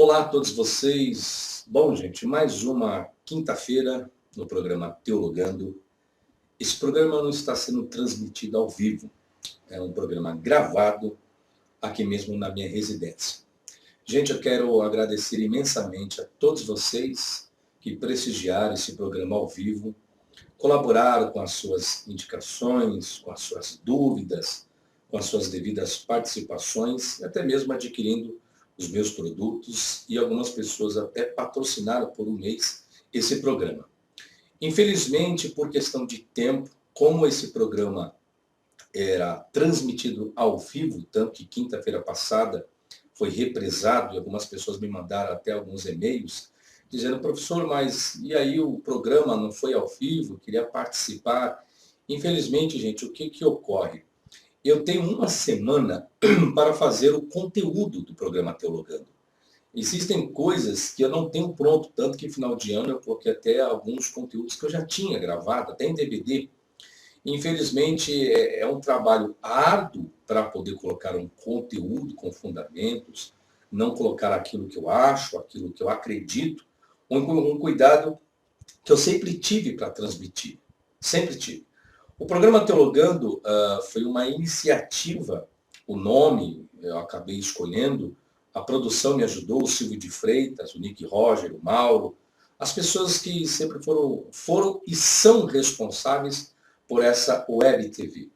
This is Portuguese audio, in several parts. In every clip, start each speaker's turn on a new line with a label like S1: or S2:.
S1: Olá a todos vocês. Bom, gente, mais uma quinta-feira no programa Teologando. Esse programa não está sendo transmitido ao vivo. É um programa gravado aqui mesmo na minha residência. Gente, eu quero agradecer imensamente a todos vocês que prestigiaram esse programa ao vivo, colaboraram com as suas indicações, com as suas dúvidas, com as suas devidas participações, e até mesmo adquirindo os meus produtos, e algumas pessoas até patrocinaram por um mês esse programa. Infelizmente, por questão de tempo, como esse programa era transmitido ao vivo, tanto que quinta-feira passada foi represado, e algumas pessoas me mandaram até alguns e-mails, dizendo: professor, mas e aí o programa não foi ao vivo, queria participar. Infelizmente, gente, o que ocorre? Eu tenho uma semana para fazer o conteúdo do programa Teologando. Existem coisas que eu não tenho pronto, tanto que final de ano eu coloquei até alguns conteúdos que eu já tinha gravado, até em DVD. Infelizmente, é um trabalho árduo para poder colocar um conteúdo com fundamentos, não colocar aquilo que eu acho, aquilo que eu acredito, um cuidado que eu sempre tive para transmitir, sempre tive. O programa Teologando foi uma iniciativa, o nome eu acabei escolhendo, a produção me ajudou, o Silvio de Freitas, o Nick Roger, o Mauro, as pessoas que sempre foram e são responsáveis por essa web TV.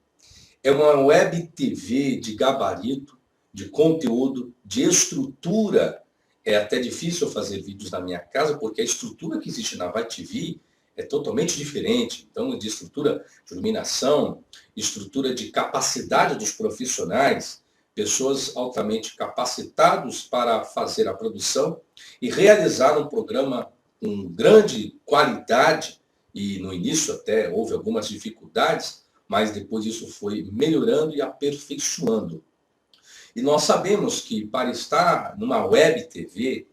S1: É uma web TV de gabarito, de conteúdo, de estrutura. É até difícil fazer vídeos na minha casa, porque a estrutura que existe na Vai TV é totalmente diferente. Então, de estrutura de iluminação, estrutura de capacidade dos profissionais, pessoas altamente capacitados para fazer a produção e realizar um programa com grande qualidade. E no início até houve algumas dificuldades, mas depois isso foi melhorando e aperfeiçoando. E nós sabemos que para estar numa web TV,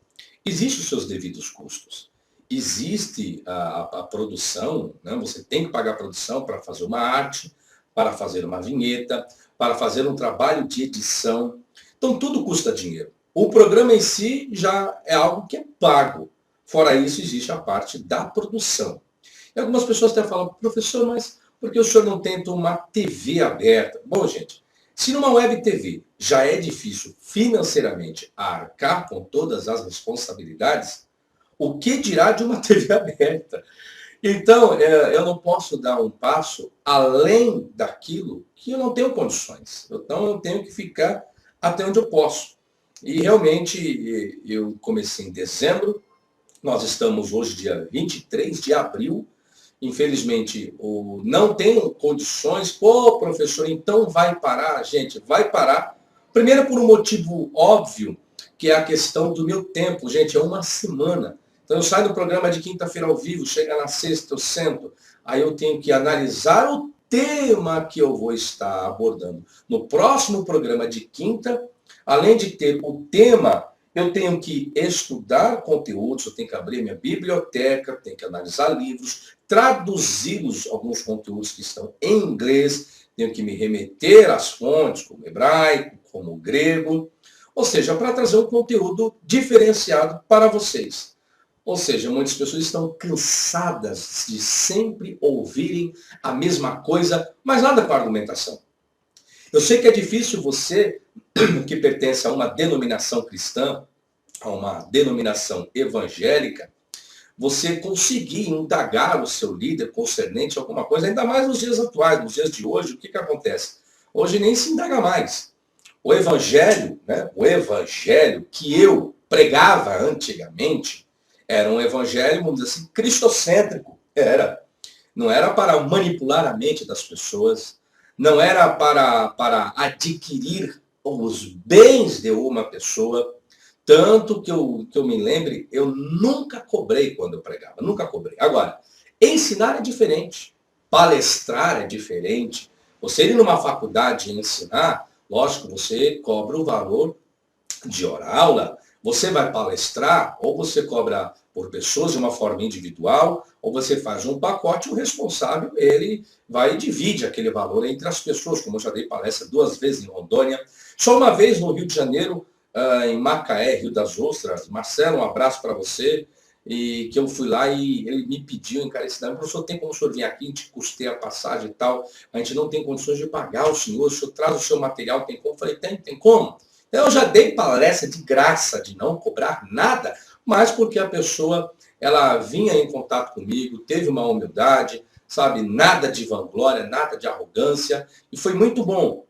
S1: existem os seus devidos custos. Existe a produção, né? Você tem que pagar a produção para fazer uma arte, para fazer uma vinheta, para fazer um trabalho de edição. Então tudo custa dinheiro. O programa em si já é algo que é pago. Fora isso, existe a parte da produção. E algumas pessoas até falam: professor, mas por que o senhor não tenta uma TV aberta? Bom, gente, se numa web TV já é difícil financeiramente arcar com todas as responsabilidades, o que dirá de uma TV aberta? Então, eu não posso dar um passo além daquilo que eu não tenho condições. Então, eu tenho que ficar até onde eu posso. E realmente, eu comecei em dezembro, nós estamos hoje dia 23 de abril, infelizmente, não tenho condições. Pô, professor, então vai parar? Gente, vai parar. Primeiro por um motivo óbvio, que é a questão do meu tempo. Gente, é uma semana. Então eu saio do programa de quinta-feira ao vivo, chega na sexta, eu sento, aí eu tenho que analisar o tema que eu vou estar abordando. No próximo programa de quinta, além de ter o tema, eu tenho que estudar conteúdos, eu tenho que abrir minha biblioteca, tenho que analisar livros, traduzi-los, alguns conteúdos que estão em inglês, tenho que me remeter às fontes, como hebraico, como grego, ou seja, para trazer um conteúdo diferenciado para vocês. Ou seja, muitas pessoas estão cansadas de sempre ouvirem a mesma coisa, mas nada com argumentação. Eu sei que é difícil você, que pertence a uma denominação cristã, a uma denominação evangélica, você conseguir indagar o seu líder concernente a alguma coisa, ainda mais nos dias atuais, nos dias de hoje. O que acontece? Hoje nem se indaga mais. O evangelho, né, o evangelho que eu pregava antigamente, era um evangelho, vamos dizer assim, cristocêntrico. Não era para manipular a mente das pessoas, não era para adquirir os bens de uma pessoa. Tanto que eu me lembre, eu nunca cobrei quando eu pregava, nunca cobrei. Agora, ensinar é diferente, palestrar é diferente. Você ir numa faculdade e ensinar, lógico, você cobra o valor de hora-aula. Você vai palestrar, ou você cobra por pessoas de uma forma individual, ou você faz um pacote, o responsável, ele vai e divide aquele valor entre as pessoas, como eu já dei palestra 2 vezes em Rondônia. Só uma vez no Rio de Janeiro, em Macaé, Rio das Ostras. Marcelo, um abraço para você. E que eu fui lá e ele me pediu encarecidamente: professor, tem como o senhor vir aqui, a gente custeia a passagem e tal, a gente não tem condições de pagar o senhor traz o seu material, tem como? Eu falei: tem como? Então, eu já dei palestra de graça, de não cobrar nada, mas porque a pessoa, ela vinha em contato comigo, teve uma humildade, sabe, nada de vanglória, nada de arrogância, e foi muito bom.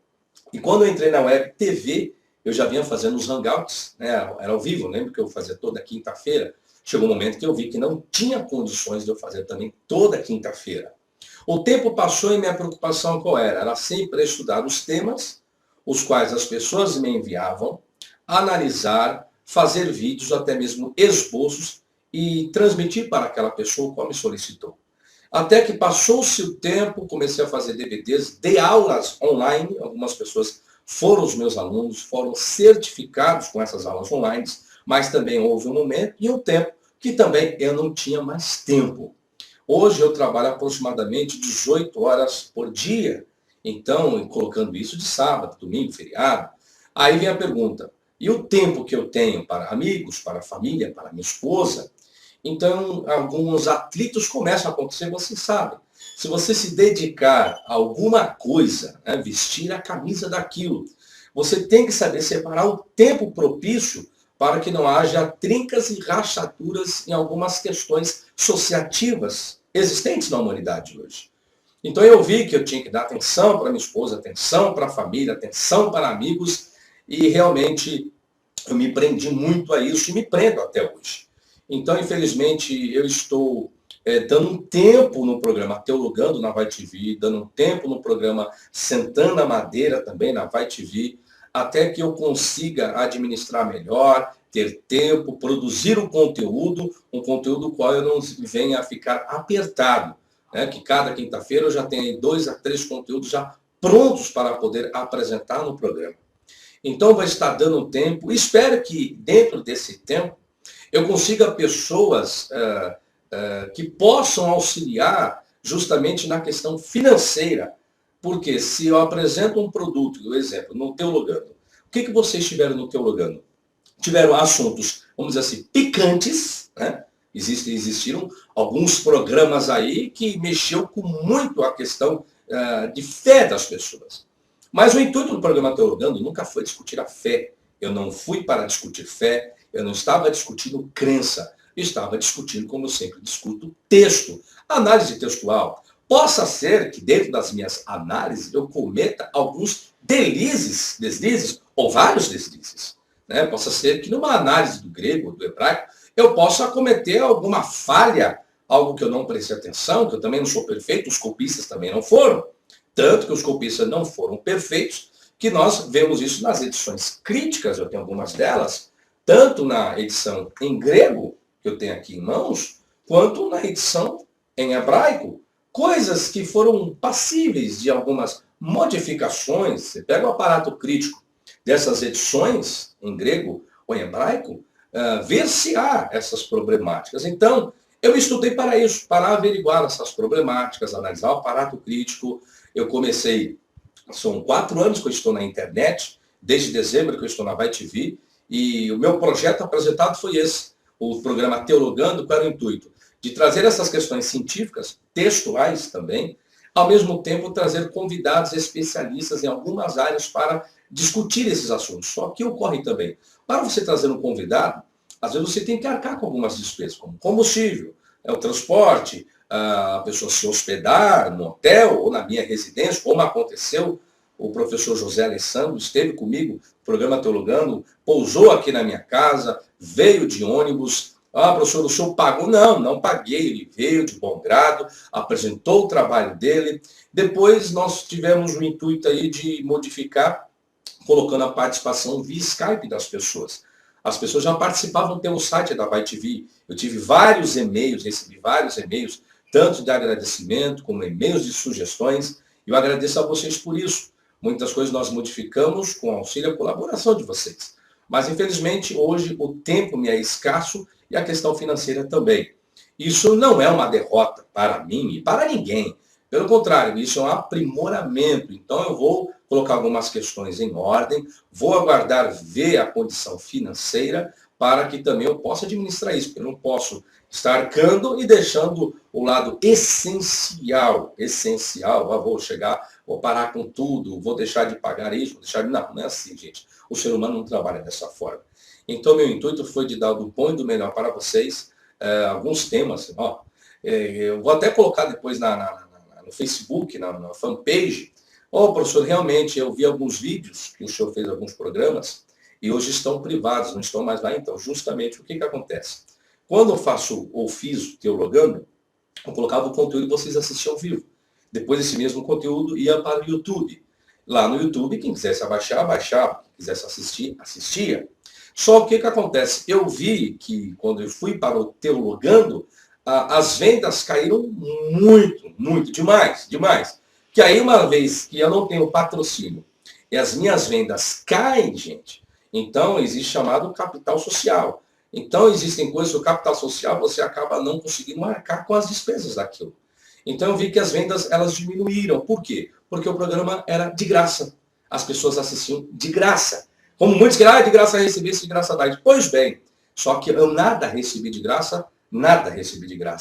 S1: E quando eu entrei na Web TV, eu já vinha fazendo os hangouts, né? Era ao vivo, lembro que eu fazia toda quinta-feira. Chegou um momento que eu vi que não tinha condições de eu fazer também toda quinta-feira. O tempo passou e minha preocupação qual era? Era sempre estudar os temas, os quais as pessoas me enviavam, analisar, fazer vídeos, até mesmo esboços, e transmitir para aquela pessoa qual me solicitou. Até que passou-se o tempo, comecei a fazer DVDs, dei aulas online, algumas pessoas foram os meus alunos, foram certificados com essas aulas online, mas também houve um momento e um tempo que também eu não tinha mais tempo. Hoje eu trabalho aproximadamente 18 horas por dia, então, colocando isso de sábado, domingo, feriado. Aí vem a pergunta: e o tempo que eu tenho para amigos, para família, para minha esposa? Então, alguns atritos começam a acontecer, você sabe. Se você se dedicar a alguma coisa, né, vestir a camisa daquilo, você tem que saber separar o tempo propício para que não haja trincas e rachaduras em algumas questões associativas existentes na humanidade hoje. Então eu vi que eu tinha que dar atenção para minha esposa, atenção para a família, atenção para amigos, e realmente eu me prendi muito a isso e me prendo até hoje. Então, infelizmente, eu estou dando um tempo no programa Teologando na Vai TV, dando um tempo no programa Sentando a Madeira também na Vai TV, até que eu consiga administrar melhor, ter tempo, produzir um conteúdo qual eu não venha a ficar apertado, né? Que cada quinta-feira eu já tenho 2 a 3 conteúdos já prontos para poder apresentar no programa. Então, vai estar dando um tempo, espero que dentro desse tempo eu consiga pessoas que possam auxiliar justamente na questão financeira. Porque se eu apresento um produto, por exemplo, no Teologando, o que vocês tiveram no Teologando? Tiveram assuntos, vamos dizer assim, picantes, né? Existiram alguns programas aí que mexeu com muito a questão de fé das pessoas. Mas o intuito do programa Teologando nunca foi discutir a fé. Eu não fui para discutir fé, eu não estava discutindo crença, eu estava discutindo, como eu sempre discuto, texto, análise textual. Possa ser que dentro das minhas análises eu cometa alguns deslizes, ou vários deslizes. Né? Possa ser que numa análise do grego, do hebraico, eu possa cometer alguma falha, algo que eu não prestei atenção, que eu também não sou perfeito, os copistas também não foram. Tanto que os copistas não foram perfeitos, que nós vemos isso nas edições críticas, eu tenho algumas delas, tanto na edição em grego, que eu tenho aqui em mãos, quanto na edição em hebraico. Coisas que foram passíveis de algumas modificações. Você pega o aparato crítico dessas edições, em grego ou em hebraico, ver se há essas problemáticas. Então, eu estudei para isso, para averiguar essas problemáticas, analisar o aparato crítico. Eu comecei, são 4 anos que eu estou na internet, desde dezembro que eu estou na Vai TV, e o meu projeto apresentado foi esse, o programa Teologando. Qual era o intuito? De trazer essas questões científicas, textuais também, ao mesmo tempo trazer convidados especialistas em algumas áreas para discutir esses assuntos. Só que ocorre também, para você trazer um convidado, às vezes você tem que arcar com algumas despesas, como combustível, o transporte, a pessoa se hospedar no hotel ou na minha residência, como aconteceu. O professor José Alessandro esteve comigo no programa Teologando, pousou aqui na minha casa, veio de ônibus. Professor, o senhor pagou? Não paguei. Ele veio de bom grado, apresentou o trabalho dele. Depois nós tivemos o intuito aí de modificar, colocando a participação via Skype das pessoas. As pessoas já participavam pelo site da Vai TV. Eu tive vários e-mails, recebi vários e-mails, tanto de agradecimento como e-mails de sugestões. E eu agradeço a vocês por isso. Muitas coisas nós modificamos com auxílio e colaboração de vocês. Mas, infelizmente, hoje o tempo me é escasso e a questão financeira também. Isso não é uma derrota para mim e para ninguém. Pelo contrário, isso é um aprimoramento. Então, eu vou colocar algumas questões em ordem, vou aguardar ver a condição financeira para que também eu possa administrar isso, porque eu não posso estar arcando e deixando o lado essencial, vou chegar, vou parar com tudo, vou deixar de pagar isso, vou deixar de... Não, não é assim, gente. O ser humano não trabalha dessa forma. Então, meu intuito foi de dar do bom e do melhor para vocês, alguns temas, ó, eu vou até colocar depois no Facebook, na fanpage. Professor, realmente eu vi alguns vídeos que o senhor fez, alguns programas, e hoje estão privados, não estão mais lá. Então, justamente o que acontece? Quando eu faço ou fiz o Teologando, eu colocava o conteúdo e vocês assistiam ao vivo. Depois esse mesmo conteúdo ia para o YouTube. Lá no YouTube, quem quisesse abaixar, baixava. Quem quisesse assistir, assistia. Só que o que acontece? Eu vi que quando eu fui para o Teologando, as vendas caíram muito, demais. Que aí, uma vez que eu não tenho patrocínio e as minhas vendas caem, gente, então existe chamado capital social. Então existem coisas do capital social, você acaba não conseguindo marcar com as despesas daquilo. Então eu vi que as vendas, elas diminuíram. Por quê? Porque o programa era de graça. As pessoas assistiam de graça. Como muitos querem, de graça receber, de graça dar. Pois bem, só que eu nada recebi de graça.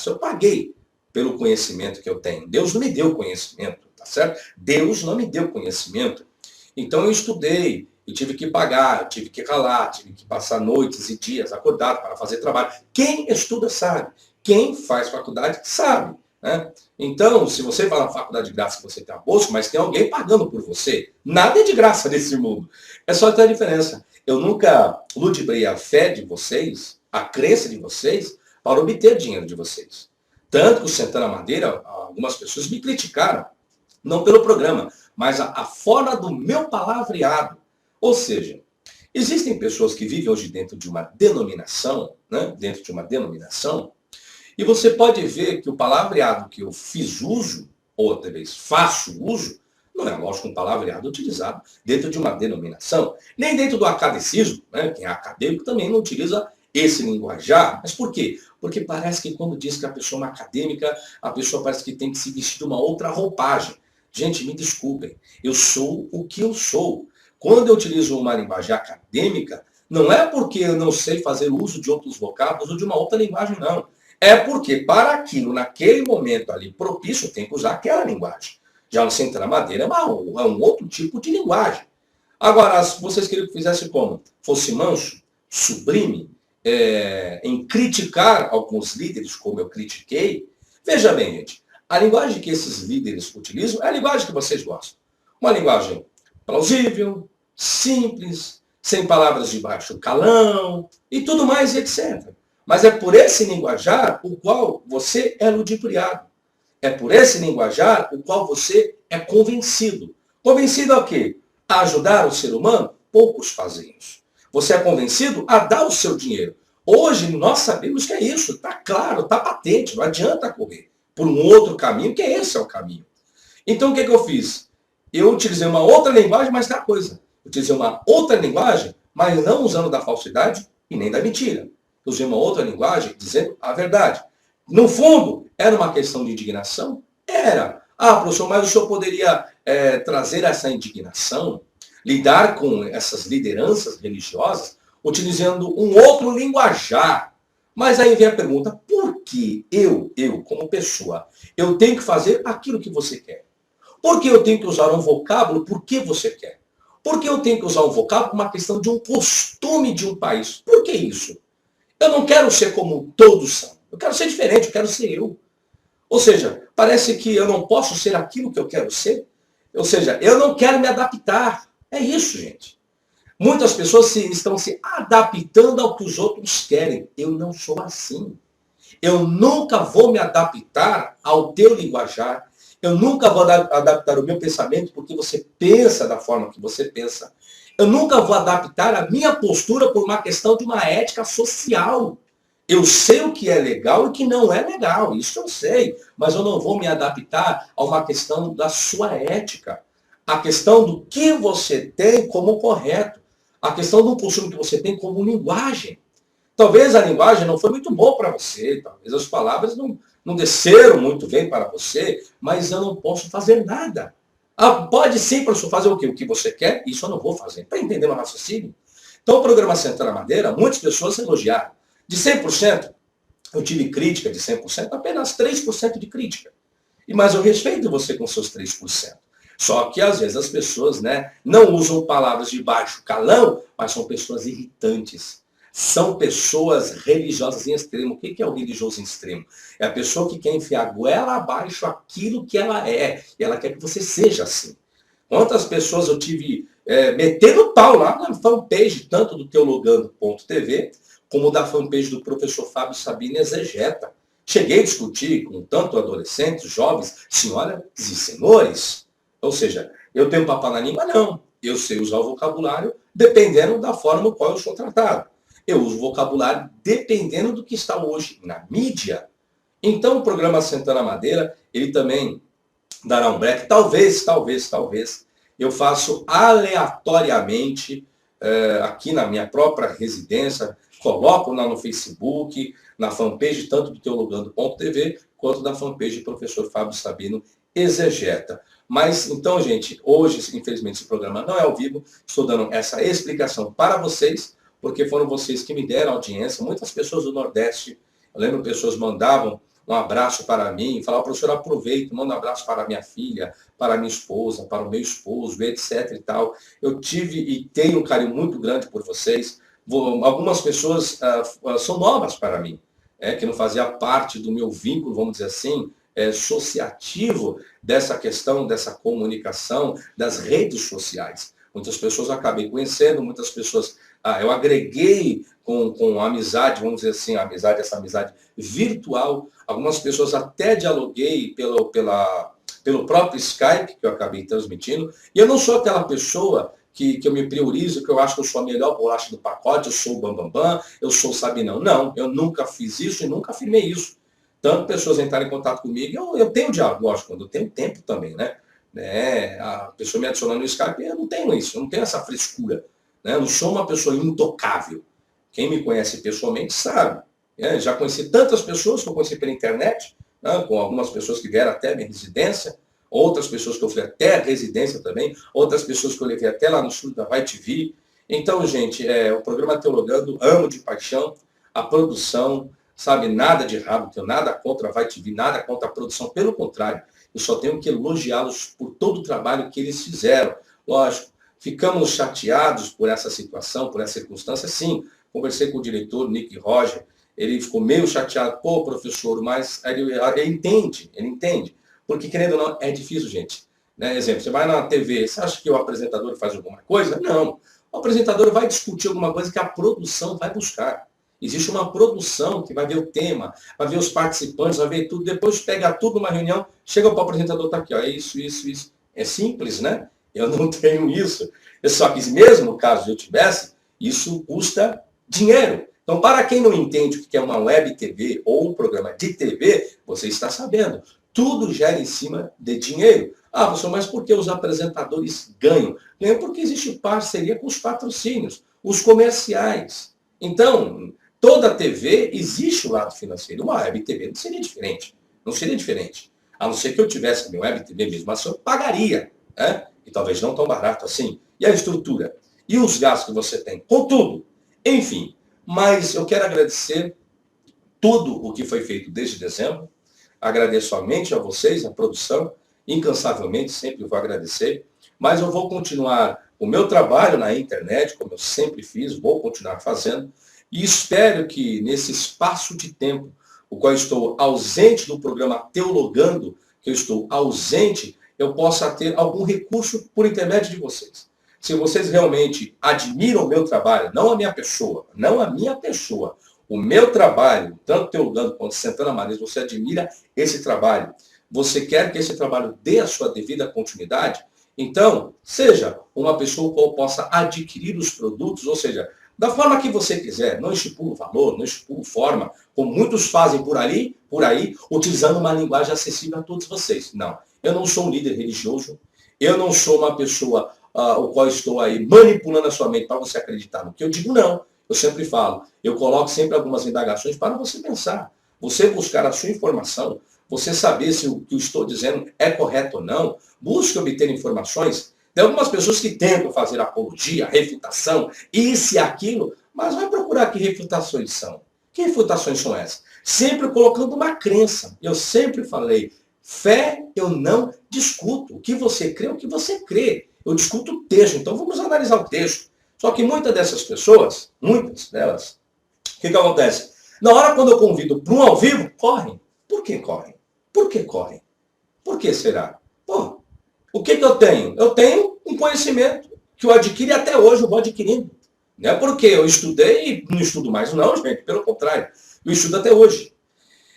S1: Eu paguei pelo conhecimento que eu tenho. Deus não me deu conhecimento, tá certo? Deus não me deu conhecimento. Então eu estudei, eu tive que pagar, eu tive que ralar, tive que passar noites e dias acordado para fazer trabalho. Quem estuda sabe. Quem faz faculdade sabe. Né? Então, se você vai na faculdade de graça, você tem a bolsa, mas tem alguém pagando por você. Nada é de graça nesse mundo. É só ter a diferença. Eu nunca ludibriei a fé de vocês, a crença de vocês, para obter dinheiro de vocês. Tanto que o Santana Madeira, algumas pessoas me criticaram, não pelo programa, mas a forma do meu palavreado. Ou seja, existem pessoas que vivem hoje dentro de uma denominação, né? E você pode ver que o palavreado que eu fiz uso, ou talvez faço uso, não é, lógico, um palavreado utilizado dentro de uma denominação, nem dentro do academicismo, né? Quem é acadêmico também não utiliza esse linguajar. Mas por quê? Porque parece que quando diz que a pessoa é uma acadêmica, a pessoa parece que tem que se vestir de uma outra roupagem. Gente, me desculpem, eu sou o que eu sou. Quando eu utilizo uma linguagem acadêmica, não é porque eu não sei fazer uso de outros vocábulos ou de uma outra linguagem, não. É porque para aquilo, naquele momento ali propício, eu tenho que usar aquela linguagem. Já no Santana Madeira é um outro tipo de linguagem. Agora, se vocês queriam que fizesse como? Fosse manso, sublime, em criticar alguns líderes, como eu critiquei. Veja bem, gente, a linguagem que esses líderes utilizam é a linguagem que vocês gostam. Uma linguagem plausível, simples, sem palavras de baixo calão e tudo mais, etc. Mas é por esse linguajar o qual você é ludibriado. É por esse linguajar o qual você é convencido. Convencido a quê? A ajudar o ser humano? Poucos fazem isso. Você é convencido a dar o seu dinheiro. Hoje nós sabemos que é isso. Está claro, está patente. Não adianta correr por um outro caminho, que esse é o caminho. Então o que eu fiz? Eu utilizei uma outra linguagem, mas tem a coisa. Utilizei uma outra linguagem, mas não usando da falsidade e nem da mentira. Eu usei uma outra linguagem dizendo a verdade. No fundo, era uma questão de indignação? Era. Professor, mas o senhor poderia trazer essa indignação, lidar com essas lideranças religiosas, utilizando um outro linguajar. Mas aí vem a pergunta, por que eu, como pessoa, eu tenho que fazer aquilo que você quer? Por que eu tenho que usar um vocábulo porque você quer? Por que eu tenho que usar um vocábulo por uma questão de um costume de um país? Por que isso? Eu não quero ser como todos são. Eu quero ser diferente, eu quero ser eu. Ou seja, parece que eu não posso ser aquilo que eu quero ser. Ou seja, eu não quero me adaptar. É isso, gente. Muitas pessoas estão se adaptando ao que os outros querem. Eu não sou assim. Eu nunca vou me adaptar ao teu linguajar. Eu nunca vou adaptar o meu pensamento porque você pensa da forma que você pensa. Eu nunca vou adaptar a minha postura por uma questão de uma ética social. Eu sei o que é legal e o que não é legal, isso eu sei, mas eu não vou me adaptar a uma questão da sua ética. A questão do que você tem como correto. A questão do costume que você tem como linguagem. Talvez a linguagem não foi muito boa para você, talvez as palavras não desceram muito bem para você, mas eu não posso fazer nada. Pode sim, professor, fazer o quê? O que você quer? Isso eu não vou fazer. Está entendendo o raciocínio? Então, o programa Sentana Madeira, muitas pessoas elogiaram. De 100%, eu tive crítica de 100%, apenas 3% de crítica. Mas eu respeito você com seus 3%. Só que, às vezes, as pessoas, né, não usam palavras de baixo calão, mas são pessoas irritantes. São pessoas religiosas em extremo. O que é o religioso em extremo? É a pessoa que quer enfiar a goela abaixo aquilo que ela é. E ela quer que você seja assim. Quantas pessoas eu tive metendo pau lá na fanpage, tanto do teologando.tv, como da fanpage do professor Fábio Sabino Exegeta. Cheguei a discutir com tanto adolescentes, jovens, senhoras e senhores. Ou seja, eu tenho papo na língua? Não. Eu sei usar o vocabulário dependendo da forma no qual eu sou tratado. Eu uso o vocabulário dependendo do que está hoje na mídia. Então, o programa Sentana Madeira, ele também dará um break. Talvez, eu faço aleatoriamente aqui na minha própria residência, coloco lá no Facebook, na fanpage tanto do teologando.tv, quanto da fanpage do professor Fábio Sabino Exegeta. Mas, então, gente, hoje, infelizmente, esse programa não é ao vivo. Estou dando essa explicação para vocês, porque foram vocês que me deram audiência. Muitas pessoas do Nordeste, eu lembro pessoas mandavam um abraço para mim, falavam, professor, aproveita, manda um abraço para minha filha, para minha esposa, para o meu esposo, etc e tal. Eu tive e tenho um carinho muito grande por vocês. Algumas pessoas são novas para mim, que não fazia parte do meu vínculo, vamos dizer assim, associativo dessa questão, dessa comunicação, das redes sociais. Muitas pessoas eu acabei conhecendo, muitas pessoas eu agreguei com amizade, vamos dizer assim, essa amizade virtual. Algumas pessoas até dialoguei pelo próprio Skype, que eu acabei transmitindo. E eu não sou aquela pessoa que eu me priorizo, que eu acho que eu sou a melhor bolacha do pacote, eu sou o bambambam, eu sou o sabinão. Não, eu nunca fiz isso e nunca afirmei isso. Tanto pessoas entrarem em contato comigo, eu tenho diálogo, lógico, quando eu tenho tempo também, né? A pessoa me adicionando no Skype, eu não tenho isso, eu não tenho essa frescura. Né? Eu não sou uma pessoa intocável. Quem me conhece pessoalmente sabe. Já conheci tantas pessoas que eu conheci pela internet, né? Com algumas pessoas que vieram até a minha residência, outras pessoas que eu fui até a residência também, outras pessoas que eu levei até lá no estúdio da Vai TV. Então, gente, o programa Teologando, amo de paixão, a produção, sabe, nada de errado, não tenho nada contra a Vai TV, nada contra a produção, pelo contrário, eu só tenho que elogiá-los por todo o trabalho que eles fizeram. Lógico, ficamos chateados por essa situação, por essa circunstância, sim. Conversei com o diretor, Nick Roger, ele ficou meio chateado, pô, professor, mas ele entende. Porque, querendo ou não, é difícil, gente. Né? Exemplo, você vai na TV, você acha que o apresentador faz alguma coisa? Não. O apresentador vai discutir alguma coisa que a produção vai buscar. Existe uma produção que vai ver o tema, vai ver os participantes, vai ver tudo, depois pega tudo numa reunião, chega para o apresentador, tá aqui, ó, isso. É simples, né? Eu não tenho isso. Eu só que mesmo caso eu tivesse, isso custa dinheiro. Então, para quem não entende o que é uma web TV ou um programa de TV, você está sabendo. Tudo gera em cima de dinheiro. Ah, professor, mas por que os apresentadores ganham? Ganham porque existe parceria com os patrocínios, os comerciais. Então, toda TV existe o lado financeiro. Uma web TV não seria diferente. Não seria diferente. A não ser que eu tivesse a minha web TV mesmo, assim eu pagaria. Né? E talvez não tão barato assim. E a estrutura? E os gastos que você tem? Com tudo. Enfim, mas eu quero agradecer tudo o que foi feito desde dezembro. Agradeço somente a vocês, a produção, incansavelmente, sempre vou agradecer. Mas eu vou continuar o meu trabalho na internet, como eu sempre fiz, vou continuar fazendo. E espero que nesse espaço de tempo, o qual estou ausente do programa Teologando, que eu estou ausente, eu possa ter algum recurso por intermédio de vocês. Se vocês realmente admiram o meu trabalho, não a minha pessoa, o meu trabalho, tanto Teologando quanto Sentana Madeira, você admira esse trabalho, você quer que esse trabalho dê a sua devida continuidade, então, seja uma pessoa que possa adquirir os produtos, ou seja, da forma que você quiser, não estipulo valor, não estipulo forma, como muitos fazem por aí, utilizando uma linguagem acessível a todos vocês. Não, eu não sou um líder religioso, eu não sou uma pessoa o qual estou aí manipulando a sua mente para você acreditar no que eu digo, não. Eu sempre falo, eu coloco sempre algumas indagações para você pensar. Você buscar a sua informação, você saber se o que eu estou dizendo é correto ou não, busque obter informações. Tem algumas pessoas que tentam fazer apologia, refutação, isso e aquilo, mas vai procurar que refutações são. Que refutações são essas? Sempre colocando uma crença. Eu sempre falei, fé eu não discuto. O que você crê é o que você crê. Eu discuto o texto, então vamos analisar o texto. Só que muitas dessas pessoas, muitas delas, o que acontece? Na hora quando eu convido para um ao vivo, correm. Por que correm? Por que correm? Por que será? Pô, o que eu tenho? Eu tenho um conhecimento que eu adquiri até hoje, eu vou adquirindo. Não é porque eu estudei e não estudo mais, não, gente. Pelo contrário, eu estudo até hoje.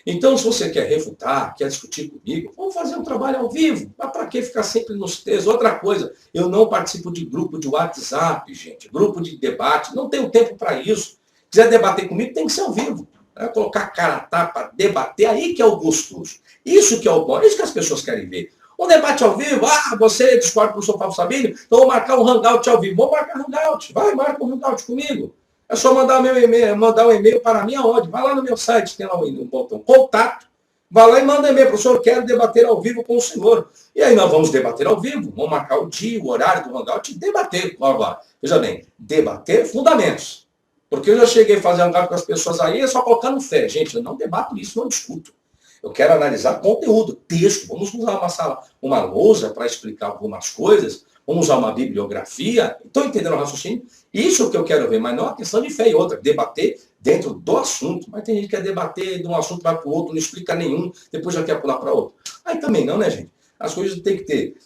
S1: Então, se você quer refutar, quer discutir comigo, vamos fazer um trabalho ao vivo. Mas para que ficar sempre nos textos? Outra coisa, eu não participo de grupo de WhatsApp, gente. Grupo de debate. Não tenho tempo para isso. Quiser debater comigo, tem que ser ao vivo. Colocar cara a tapa, debater, aí que é o gostoso. Isso que é o bom, é isso que as pessoas querem ver. Um debate ao vivo, você discorda com o professor Fábio Sabino, então vou marcar um hangout ao vivo. Vou marcar um hangout, vai, marca um hangout comigo. É só mandar meu e-mail, mandar um e-mail para mim aonde? Vai lá no meu site, tem lá um botão contato, vai lá e manda e-mail, professor, quero debater ao vivo com o senhor. E aí nós vamos debater ao vivo, vamos marcar o dia, o horário do hangout e debater. Veja bem, debater fundamentos. Porque eu já cheguei a fazer hangout com as pessoas aí, é só colocando fé. Gente, eu não debato isso, não discuto. Eu quero analisar conteúdo, texto. Vamos usar uma sala, uma lousa para explicar algumas coisas. Vamos usar uma bibliografia. Estão entendendo o raciocínio? Isso que eu quero ver, mas não a questão de fé e outra. Debater dentro do assunto. Mas tem gente que quer debater de um assunto para o outro, não explica nenhum, depois já quer pular para outro. Aí também não, né, gente? As coisas têm que ter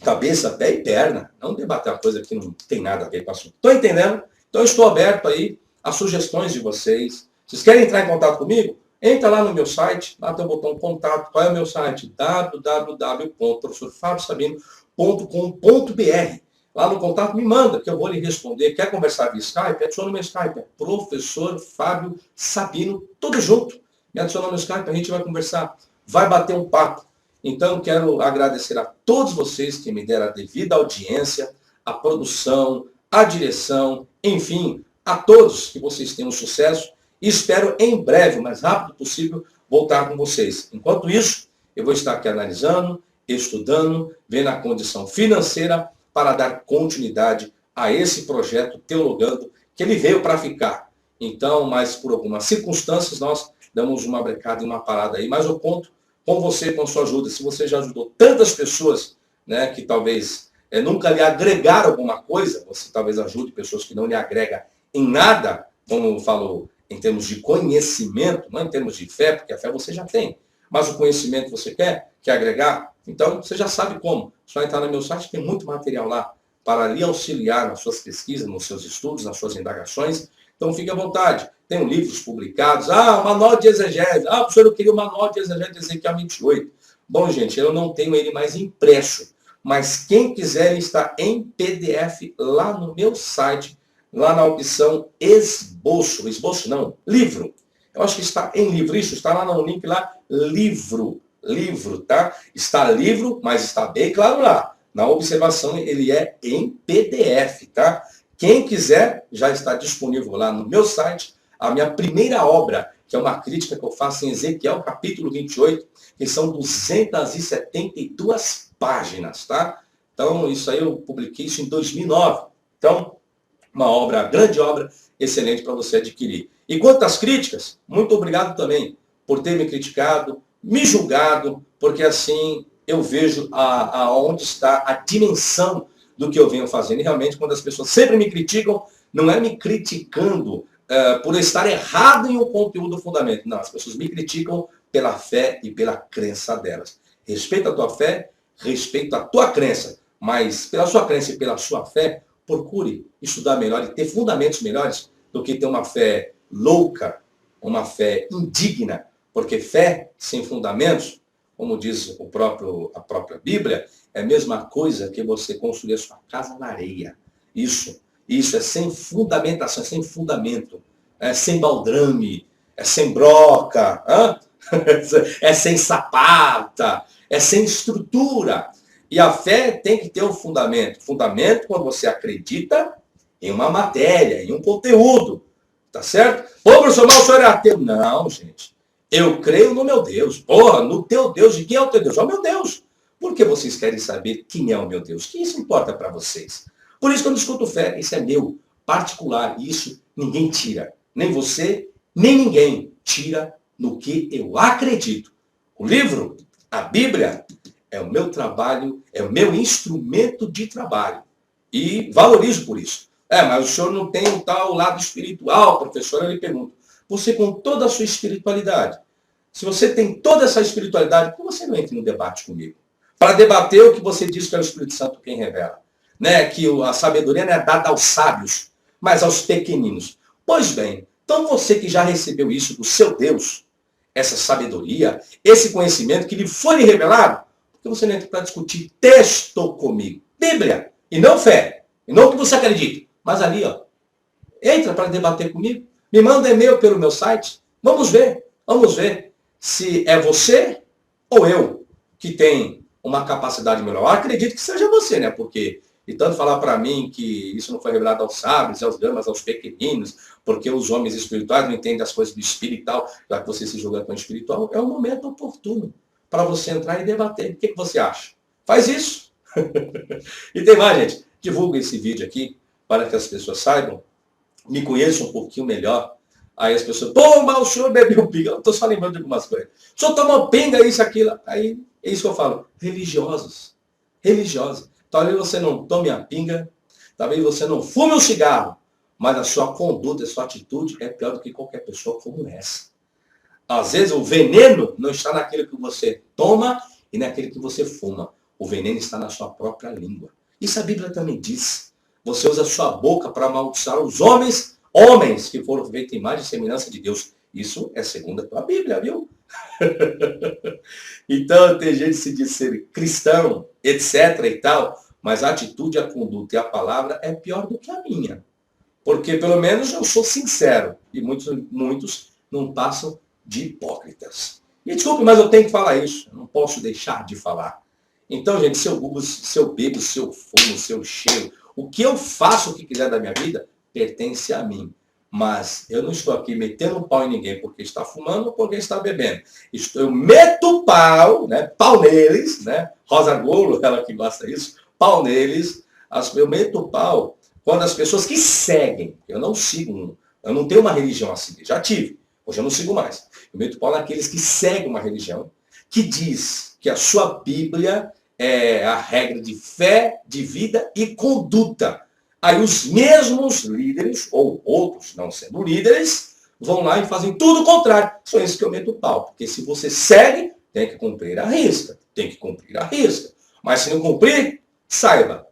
S1: cabeça, pé e perna. Não debater uma coisa que não tem nada a ver com o assunto. Estão entendendo? Então eu estou aberto aí a sugestões de vocês. Vocês querem entrar em contato comigo? Entra lá no meu site, lá tem o botão contato. Qual é o meu site? www.professorfabiosabino.com.br. Lá no contato me manda, que eu vou lhe responder. Quer conversar via Skype? Adiciona no meu Skype. É Professor Fábio Sabino, tudo junto. Me adiciona no Skype, a gente vai conversar. Vai bater um papo. Então, quero agradecer a todos vocês que me deram a devida audiência, a produção, a direção, enfim, a todos que vocês tenham sucesso. E espero em breve, o mais rápido possível, voltar com vocês. Enquanto isso, eu vou estar aqui analisando, estudando, vendo a condição financeira para dar continuidade a esse projeto Teologando, que ele veio para ficar. Então, mas por algumas circunstâncias, nós damos uma brecada e uma parada aí. Mas eu conto com você, com a sua ajuda. Se você já ajudou tantas pessoas, né, que talvez nunca lhe agregaram alguma coisa, você talvez ajude pessoas que não lhe agregam em nada, como falou, em termos de conhecimento, não em termos de fé, porque a fé você já tem. Mas o conhecimento você quer agregar? Então, você já sabe como. Só entrar no meu site, tem muito material lá para lhe auxiliar nas suas pesquisas, nos seus estudos, nas suas indagações. Então, fique à vontade. Tem livros publicados. O manual de exegese. Professor, eu queria o manual de exegese de Ezequiel 28. Bom, gente, eu não tenho ele mais impresso. Mas quem quiser, ele está em PDF lá no meu site, lá na opção esboço. Esboço não, livro. Eu acho que está em livro. Isso, está lá no link lá, livro. Livro, tá? Está livro, mas está bem claro lá. Na observação, ele é em PDF, tá? Quem quiser, já está disponível lá no meu site, a minha primeira obra, que é uma crítica que eu faço em Ezequiel, capítulo 28, que são 272 páginas, tá? Então, isso aí eu publiquei isso em 2009. Então, uma obra, grande obra, excelente para você adquirir. E quanto às críticas, muito obrigado também por ter me criticado, me julgado, porque assim eu vejo aonde está a dimensão do que eu venho fazendo. E realmente, quando as pessoas sempre me criticam, não é me criticando por estar errado em um conteúdo fundamento. Não, as pessoas me criticam pela fé e pela crença delas. Respeita a tua fé, respeita a tua crença, mas pela sua crença e pela sua fé, procure estudar melhor e ter fundamentos melhores do que ter uma fé louca, uma fé indigna, porque fé sem fundamentos, como diz a própria Bíblia, é a mesma coisa que você construir a sua casa na areia. Isso é sem fundamentação, é sem fundamento, é sem baldrame, é sem broca, é sem sapata, é sem estrutura. E a fé tem que ter um fundamento. Fundamento quando você acredita em uma matéria, em um conteúdo. Tá certo? Ô, professor, mas o senhor é ateu? Não, gente. Eu creio no meu Deus. Porra, no teu Deus. De quem é o teu Deus? É o meu Deus. Por que vocês querem saber quem é o meu Deus? Que isso importa para vocês? Por isso que eu não discuto fé. Isso é meu, particular. E isso ninguém tira. Nem você, nem ninguém tira no que eu acredito. O livro, a Bíblia, é o meu trabalho, é o meu instrumento de trabalho. E valorizo por isso. Mas o senhor não tem o tal lado espiritual, professor? Eu lhe pergunto. Você com toda a sua espiritualidade, se você tem toda essa espiritualidade, por que você não entra no debate comigo? Para debater o que você diz que é o Espírito Santo quem revela. Né? Que a sabedoria não é dada aos sábios, mas aos pequeninos. Pois bem, então você que já recebeu isso do seu Deus, essa sabedoria, esse conhecimento que lhe foi revelado, por que você não entra para discutir texto comigo? Bíblia, e não fé, e não o que você acredita. Mas ali, ó, entra para debater comigo. Me manda e-mail pelo meu site. Vamos ver se é você ou eu que tem uma capacidade melhor. Eu acredito que seja você, né? Porque, e tanto falar para mim que isso não foi revelado aos sábios, aos gamas, aos pequeninos, porque os homens espirituais não entendem as coisas do espiritual, já que você se julga tão espiritual, é um momento oportuno para você entrar e debater. O que você acha? Faz isso. E tem mais, gente. Divulga esse vídeo aqui para que as pessoas saibam, me conheçam um pouquinho melhor. Aí as pessoas, pô, mas o senhor bebeu pinga. Eu estou só lembrando de algumas coisas. O senhor tomou pinga, isso, aquilo. Aí é isso que eu falo. Religiosos. Talvez você não tome a pinga, talvez você não fume um cigarro, mas a sua conduta, a sua atitude é pior do que qualquer pessoa como essa. Às vezes o veneno não está naquilo que você toma e naquele que você fuma. O veneno está na sua própria língua. Isso a Bíblia também diz. Você usa a sua boca para amaldiçoar os homens que foram feitos em imagem e semelhança de Deus. Isso é segundo a Bíblia, viu? Então, tem gente que se diz ser cristão, etc. e tal, mas a atitude, a conduta e a palavra é pior do que a minha. Porque, pelo menos, eu sou sincero. E muitos não passam de hipócritas. E desculpe, mas eu tenho que falar isso. Eu não posso deixar de falar. Então, gente, se eu bebo, se eu fumo, se eu cheiro, o que eu faço, o que quiser da minha vida, pertence a mim. Mas eu não estou aqui metendo pau em ninguém porque está fumando ou porque está bebendo. Eu meto pau, né? Pau neles, né? Rosa Golo, ela que gosta disso, pau neles. Eu meto pau quando as pessoas que seguem, eu não sigo, eu não tenho uma religião a seguir, já tive, hoje eu não sigo mais. Eu meto pau naqueles que seguem uma religião que diz que a sua Bíblia é a regra de fé, de vida e conduta. Aí os mesmos líderes, ou outros não sendo líderes, vão lá e fazem tudo o contrário. Só isso que eu meto o pau. Porque se você segue, tem que cumprir a risca. Mas se não cumprir, saiba.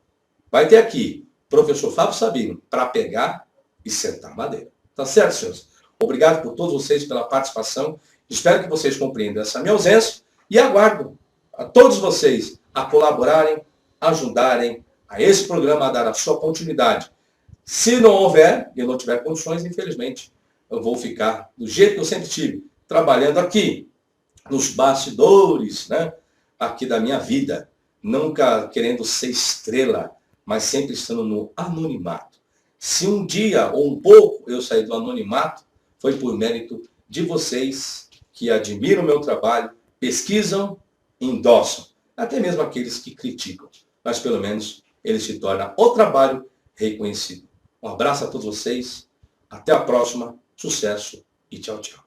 S1: Vai ter aqui, professor Fábio Sabino, para pegar e sentar a madeira. Tá certo, senhores? Obrigado por todos vocês pela participação. Espero que vocês compreendam essa minha ausência. E aguardo a todos vocês a colaborarem, ajudarem a esse programa a dar a sua continuidade. Se não houver, e eu não tiver condições, infelizmente, eu vou ficar do jeito que eu sempre tive, trabalhando aqui, nos bastidores, né, aqui da minha vida, nunca querendo ser estrela, mas sempre estando no anonimato. Se um dia ou um pouco eu sair do anonimato, foi por mérito de vocês que admiram o meu trabalho, pesquisam, endossam, até mesmo aqueles que criticam, mas pelo menos ele se torna o trabalho reconhecido. Um abraço a todos vocês, até a próxima, sucesso e tchau, tchau.